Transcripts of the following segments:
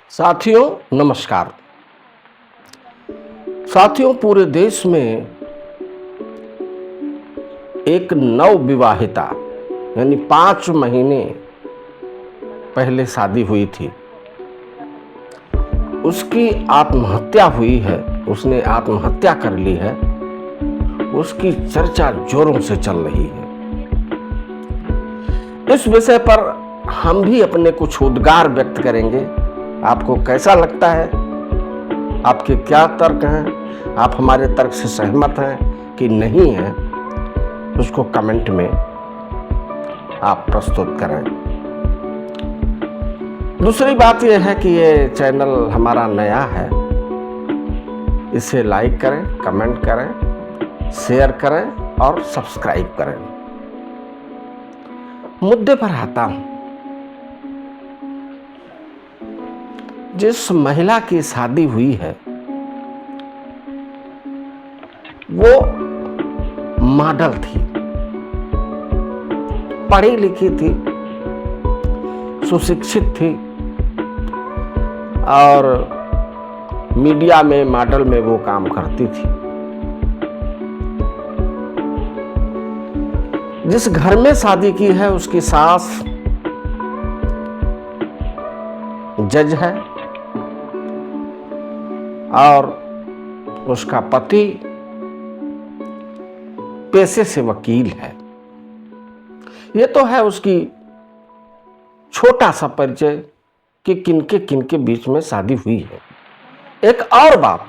साथियों नमस्कार। साथियों, पूरे देश में एक नव विवाहिता यानी 5 महीने पहले शादी हुई थी, उसकी आत्महत्या हुई है, उसने आत्महत्या कर ली है। उसकी चर्चा जोरों से चल रही है। इस विषय पर हम भी अपने कुछ उद्गार व्यक्त करेंगे। आपको कैसा लगता है? आपके क्या तर्क हैं? आप हमारे तर्क से सहमत हैं कि नहीं हैं? उसको कमेंट में आप प्रस्तुत करें। दूसरी बात यह है कि ये चैनल हमारा नया है, इसे लाइक करें, कमेंट करें, शेयर करें और सब्सक्राइब करें। मुद्दे पर आता हूं। जिस महिला की शादी हुई है वो मॉडल थी, पढ़ी लिखी थी, सुशिक्षित थी और मीडिया में मॉडल में वो काम करती थी। जिस घर में शादी की है उसकी सास जज है और उसका पति पेशे से वकील है। ये तो है उसकी छोटा सा परिचय कि किनके बीच में शादी हुई है। एक और बात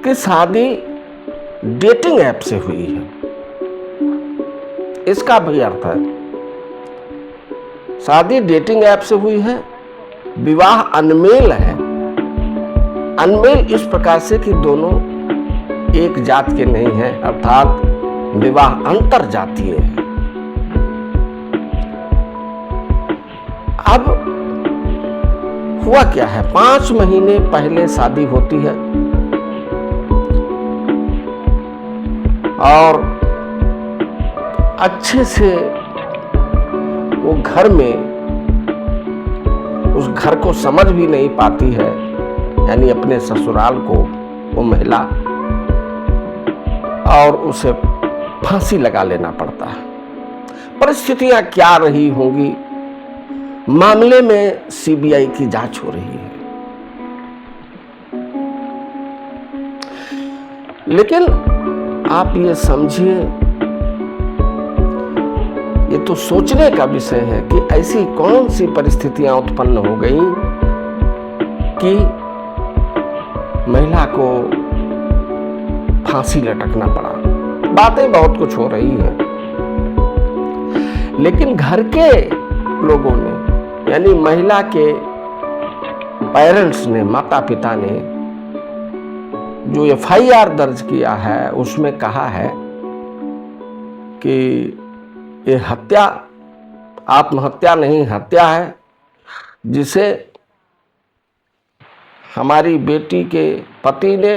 कि शादी डेटिंग ऐप से हुई है, इसका भी अर्थ है शादी डेटिंग ऐप से हुई है। विवाह अनमेल है। अनमेल इस प्रकार से कि दोनों एक जात के नहीं हैं, अर्थात विवाह अंतर जातीय है। अब हुआ क्या है, 5 महीने पहले शादी होती है और अच्छे से वो घर में उस घर को समझ भी नहीं पाती है, यानी अपने ससुराल को वो महिला, और उसे फांसी लगा लेना पड़ता है। परिस्थितियां क्या रही होंगी? मामले में सीबीआई की जांच हो रही है, लेकिन आप ये समझिए, ये तो सोचने का विषय है कि ऐसी कौन सी परिस्थितियां उत्पन्न हो गई कि महिला को फांसी लटकना पड़ा। बातें बहुत कुछ हो रही हैं, लेकिन घर के लोगों ने, यानी महिला के पेरेंट्स ने, माता पिता ने जो एफआईआर दर्ज किया है उसमें कहा है कि ये हत्या, आत्महत्या नहीं हत्या है, जिसे हमारी बेटी के पति ने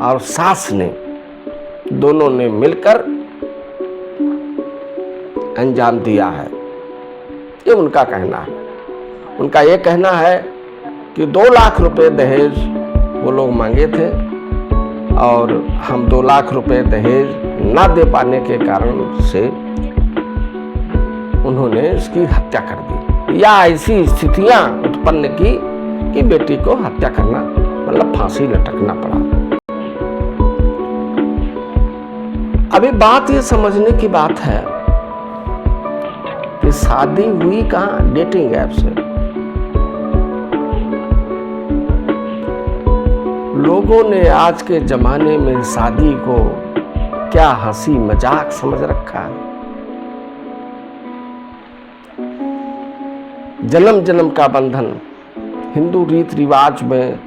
और सास ने, दोनों ने मिलकर अंजाम दिया है। ये उनका कहना है। उनका ये कहना है कि 2 लाख रुपए दहेज वो लोग मांगे थे और हम 2 लाख रुपए दहेज ना दे पाने के कारण से उन्होंने इसकी हत्या कर दी, या ऐसी स्थितियां उत्पन्न की कि बेटी को हत्या करना, मतलब फांसी लटकना पड़ा। अभी बात ये समझने की बात है कि शादी हुई कहां? डेटिंग ऐप से। लोगों ने आज के जमाने में शादी को क्या हंसी मजाक समझ रखा है। जन्म जन्म का बंधन, हिंदू रीत रिवाज में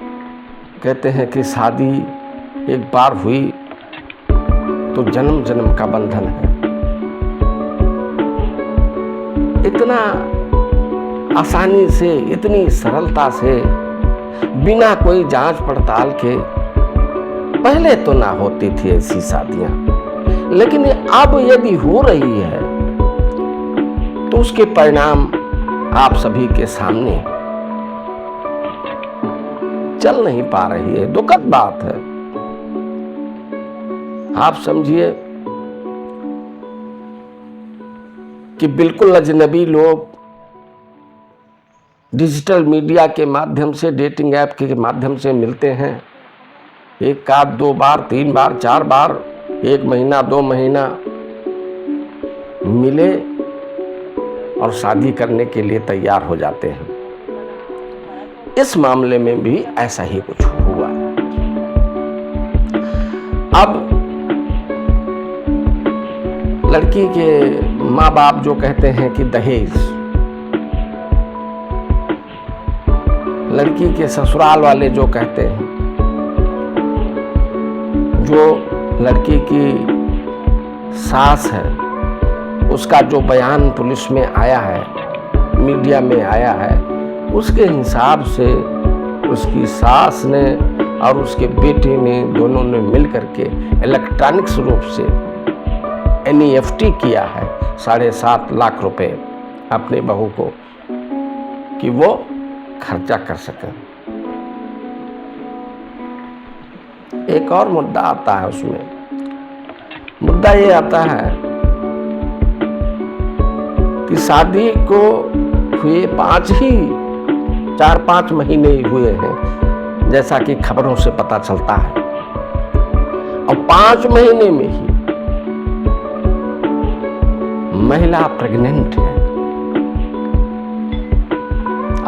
कहते हैं कि शादी एक बार हुई तो जन्म जन्म का बंधन है। इतना आसानी से, इतनी सरलता से, बिना कोई जांच पड़ताल के पहले तो ना होती थी ऐसी शादियां, लेकिन अब यदि हो रही है तो उसके परिणाम आप सभी के सामने चल नहीं पा रही है। दुखद बात है। आप समझिए कि बिल्कुल अजनबी लोग डिजिटल मीडिया के माध्यम से, डेटिंग ऐप के माध्यम से मिलते हैं। एक आध, 2 बार, 3 बार, 4 बार, 1 महीना, 2 महीना मिले और शादी करने के लिए तैयार हो जाते हैं। इस मामले में भी ऐसा ही कुछ हुआ। अब लड़की के माँ बाप जो कहते हैं कि दहेज, लड़की के ससुराल वाले जो कहते हैं, जो लड़की की सास है, उसका जो बयान पुलिस में आया है, मीडिया में आया है, उसके हिसाब से उसकी सास ने और उसके बेटे ने, दोनों ने मिलकर के इलेक्ट्रॉनिक्स रूप से NEFT किया है 7.5 लाख रुपए अपने बहू को, कि वो खर्चा कर सके। एक और मुद्दा आता है उसमें। मुद्दा ये आता है कि शादी को हुए 4-5 महीने ही हुए हैं, जैसा कि खबरों से पता चलता है, और 5 महीने में ही महिला प्रेग्नेंट है।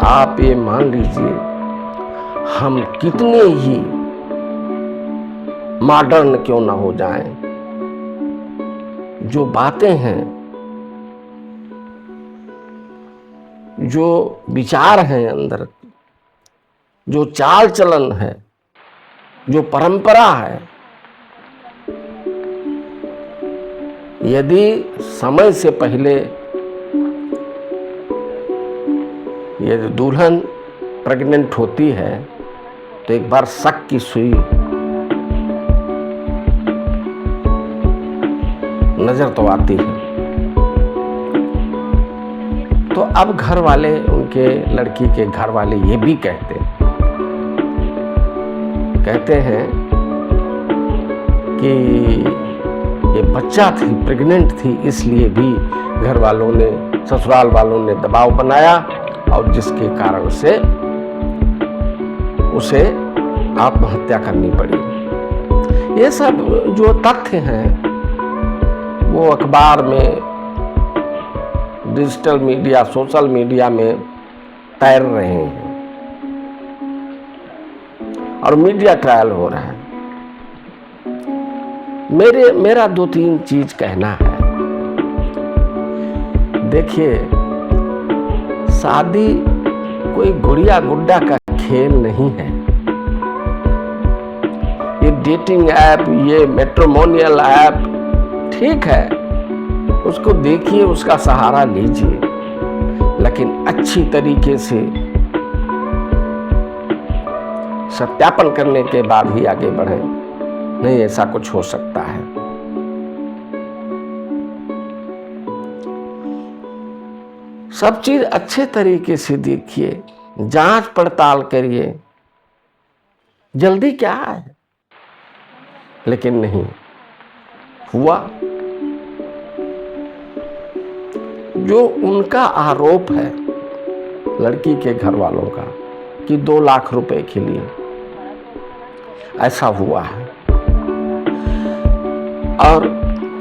आप ये मान लीजिए, हम कितने ही मॉडर्न क्यों ना हो जाएं, जो बातें हैं, जो विचार हैं अंदर, जो चाल चलन है, जो परंपरा है, यदि समय से पहले यदि दुल्हन प्रेग्नेंट होती है तो एक बार शक की सुई नजर तो आती है। तो अब घर वाले, उनके लड़की के घर वाले ये भी कहते हैं कि ये बच्चा थी, प्रेग्नेंट थी, इसलिए भी घर वालों ने, ससुराल वालों ने दबाव बनाया और जिसके कारण से उसे आत्महत्या करनी पड़ी। ये सब जो तथ्य हैं वो अखबार में, डिजिटल मीडिया, सोशल मीडिया में तैर रहे हैं और मीडिया ट्रायल हो रहा है। मेरा 2-3 चीज कहना है। देखिए, शादी कोई गुड़िया गुड्डा का खेल नहीं है। ये डेटिंग ऐप, ये मैट्रिमोनियल ऐप ठीक है, उसको देखिए, उसका सहारा लीजिए, लेकिन अच्छी तरीके से सत्यापन करने के बाद ही आगे बढ़ें। नहीं, ऐसा कुछ हो सकता है। सब चीज अच्छे तरीके से देखिए, जांच पड़ताल करिए, जल्दी क्या है। लेकिन नहीं हुआ। जो उनका आरोप है लड़की के घर वालों का कि 2 लाख रुपए के लिए ऐसा हुआ है, और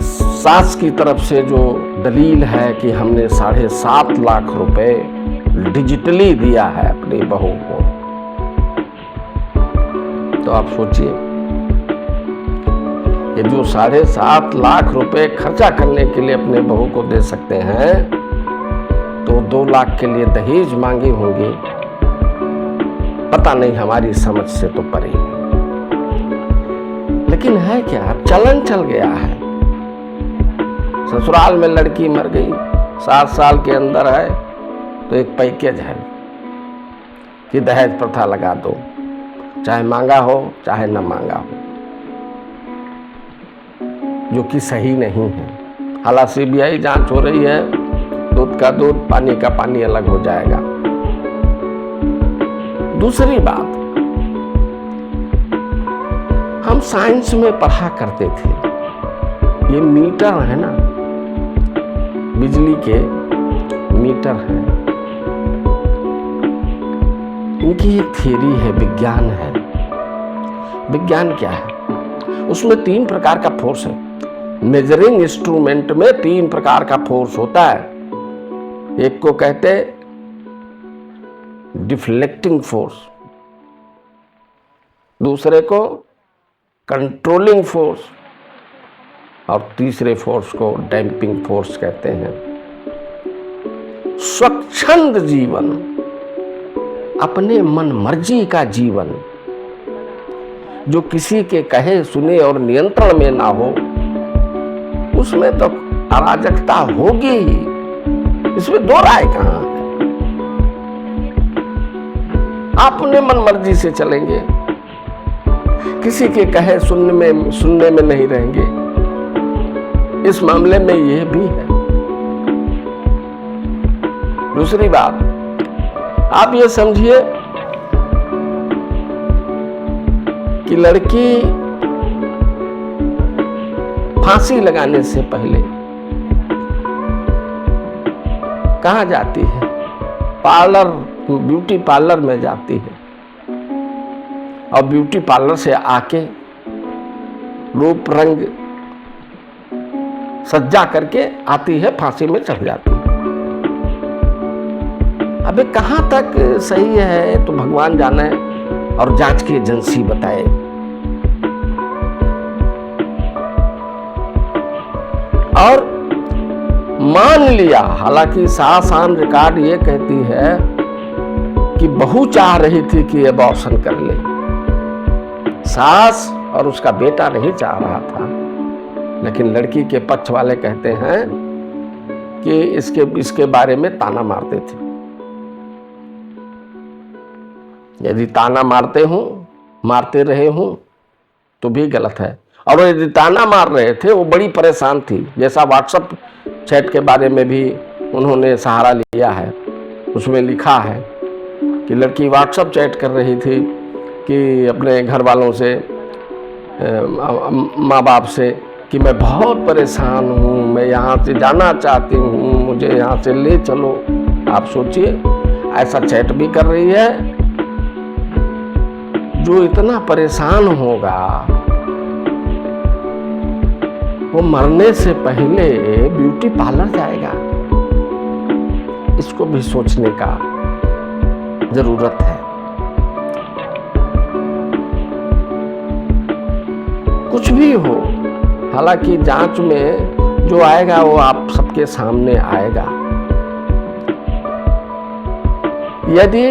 सास की तरफ से जो दलील है कि हमने 7.5 लाख रुपए डिजिटली दिया है अपनी बहू को, तो आप सोचिए, ये जो 7.5 लाख रुपए खर्चा करने के लिए अपने बहू को दे सकते हैं, तो 2 लाख के लिए दहेज मांगी होंगी, पता नहीं, हमारी समझ से तो परे है। लेकिन है क्या, चलन चल गया है। ससुराल में लड़की मर गई, 7 साल के अंदर है, तो एक पैकेज है कि दहेज प्रथा लगा दो, चाहे मांगा हो चाहे न मांगा हो। जो कि सही नहीं है। हालांकि सीबीआई जांच हो रही है, दूध का दूध पानी का पानी अलग हो जाएगा। दूसरी बात, हम साइंस में पढ़ा करते थे, ये मीटर है ना, बिजली के मीटर हैं, इनकी एक थ्योरी है, विज्ञान है। विज्ञान क्या है? उसमें 3 प्रकार का फोर्स है। मेजरिंग इंस्ट्रूमेंट में 3 प्रकार का फोर्स होता है। एक को कहते डिफ्लेक्टिंग फोर्स, दूसरे को कंट्रोलिंग फोर्स और तीसरे फोर्स को डैम्पिंग फोर्स कहते हैं। स्वच्छंद जीवन, अपने मन मर्जी का जीवन, जो किसी के कहे सुने और नियंत्रण में ना हो, उसमें तो अराजकता होगी ही, इसमें 2 राय कहां है। आप अपने मन मर्जी से चलेंगे, किसी के कहे सुनने में नहीं रहेंगे। इस मामले में यह भी है। दूसरी बात, आप ये समझिए कि लड़की फांसी लगाने से पहले कहाँ जाती है? पार्लर, ब्यूटी पार्लर में जाती है और ब्यूटी पार्लर से आके रूप रंग सज्जा करके आती है, फांसी में चढ़ जाती है। अबे कहां तक सही है तो भगवान जाने और जांच की एजेंसी बताए। और मान लिया, हालांकि सासान रिकॉर्ड ये कहती है कि बहू चाह रही थी कि एबॉर्शन कर ले, सास और उसका बेटा नहीं चाह रहा था, लेकिन लड़की के पक्ष वाले कहते हैं कि इसके बारे में ताना मारते थे। यदि ताना मारते रहे हूं तो भी गलत है। और यदि ताना मार रहे थे, वो बड़ी परेशान थी, जैसा व्हाट्सएप चैट के बारे में भी उन्होंने सहारा लिया है। उसमें लिखा है कि लड़की व्हाट्सएप चैट कर रही थी कि अपने घर वालों से, माँ बाप से, कि मैं बहुत परेशान हूँ, मैं यहाँ से जाना चाहती हूँ, मुझे यहाँ से ले चलो। आप सोचिए, ऐसा चैट भी कर रही है। जो इतना परेशान होगा वो मरने से पहले ब्यूटी पार्लर जाएगा। इसको भी सोचने का जरूरत है। कुछ भी हो, हालांकि जांच में जो आएगा वो आप सबके सामने आएगा। यदि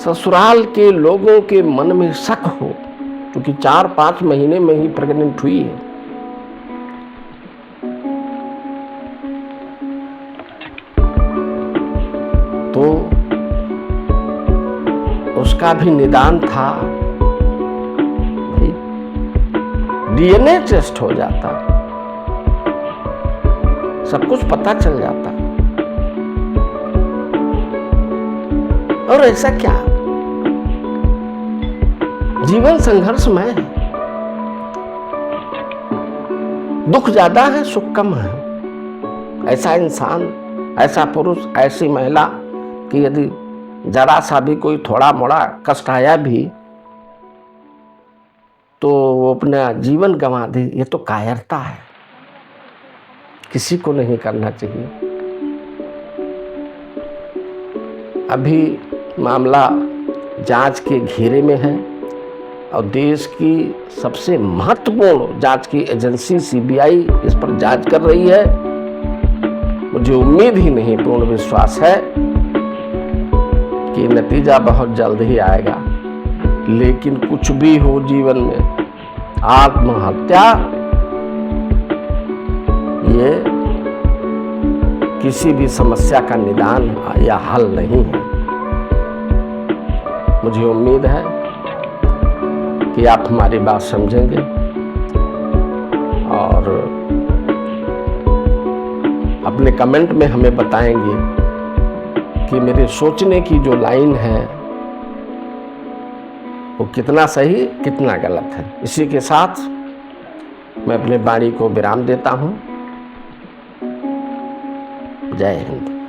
ससुराल के लोगों के मन में शक हो, क्योंकि 4-5 महीने में ही प्रेग्नेंट हुई है, तो उसका भी निदान था, डीएनए टेस्ट हो जाता, सब कुछ पता चल जाता। और ऐसा क्या, जीवन संघर्षमय है, दुख ज्यादा है, सुख कम है। ऐसा इंसान, ऐसा पुरुष, ऐसी महिला कि यदि जरा सा भी कोई थोड़ा मोड़ा कष्ट आया भी तो वो अपना जीवन गंवा दे, ये तो कायरता है, किसी को नहीं करना चाहिए। अभी मामला जांच के घेरे में है और देश की सबसे महत्वपूर्ण जांच की एजेंसी सीबीआई इस पर जांच कर रही है। मुझे उम्मीद ही नहीं, पूर्ण विश्वास है कि नतीजा बहुत जल्द ही आएगा। लेकिन कुछ भी हो जीवन में, आत्महत्या ये किसी भी समस्या का निदान या हल नहीं है। मुझे उम्मीद है कि आप हमारी बात समझेंगे अपने कमेंट में हमें बताएंगे कि मेरे सोचने की जो लाइन है वो कितना सही कितना गलत है। इसी के साथ मैं अपने वाणी को विराम देता हूं। जय हिंद।